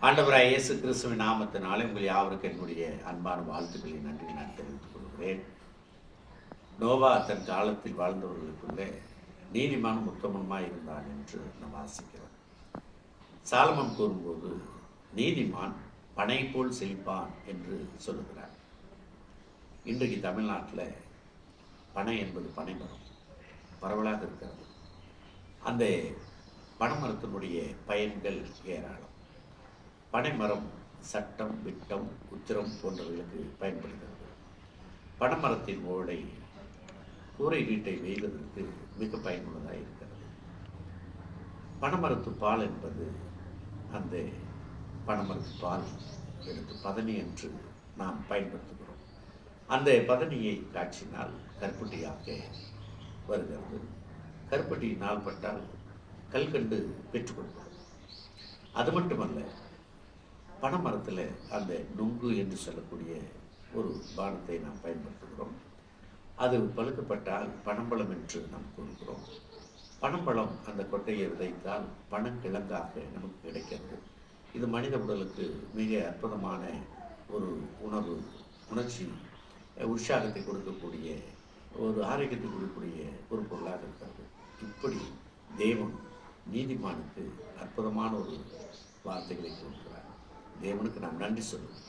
ஆண்டவராய் இயேசு கிறிஸ்துவின் நாமத்தினாலே உங்கள் யாவருக்கு என்னுடைய அன்பான வாழ்த்துக்களை நன்றி நான் தெரிவித்துக் கொள்கிறேன். நோவா தன் காலத்தில் வாழ்ந்தவர்களுக்குள்ளே நீதிமானும் உத்தமனுமாய் இருந்தான் என்று நாம் வாசிக்கிறோம். சாலமன் கூறும்போது நீதிமான் பனை போல் செழிப்பான் என்று சொல்லுகிறார். இன்றைக்கு தமிழ்நாட்டில் பனை என்பது பனைமரம் பரவலாக இருக்கிறது. அந்த பனைமரத்தினுடைய பயன்கள் ஏராளம். பனைமரம் சட்டம், விட்டம், உத்திரம் போன்றவர்களுக்கு பயன்படுகிறது. பனைமரத்தின் ஓடை கூரை வீட்டை வெய்வதற்கு மிக பயனுள்ளதாக இருக்கிறது. பனைமரத்து பால் என்பது அந்த பனைமரத்து பால் எடுத்து பதனி என்று நாம் பயன்படுத்துகிறோம். அந்த பதனியை காய்ச்சினால் கருப்பட்டியாக வருகிறது. கருப்பட்டி நாள் பட்டால் கல்கண்டு பெற்றுக் கொடுக்கிறது. அது மட்டுமல்ல, பனைமரத்தில் அந்த நுங்கு என்று சொல்லக்கூடிய ஒரு பானத்தை நாம் பயன்படுத்துகிறோம். அது பழுக்கப்பட்டால் பனம்பழம் என்று நாம் கூறுகிறோம். பனம்பழம் அந்த கொட்டையை விதைத்தால் பனங்கிழங்காக நமக்கு கிடைக்கிறது. இது மனித உடலுக்கு மிக அற்புதமான ஒரு உணர்ச்சி, உற்சாகத்தை கொடுக்கக்கூடிய ஒரு ஆரோக்கியத்தை கொடுக்கக்கூடிய ஒரு பொருளாக இருக்கிறது. இப்படி தேவன் நீதிமானுக்கு அற்புதமான ஒரு வார்த்தைகளை கொடுக்கிறார். தேவனுக்கு நாம் நன்றி சொல்லுவோம்.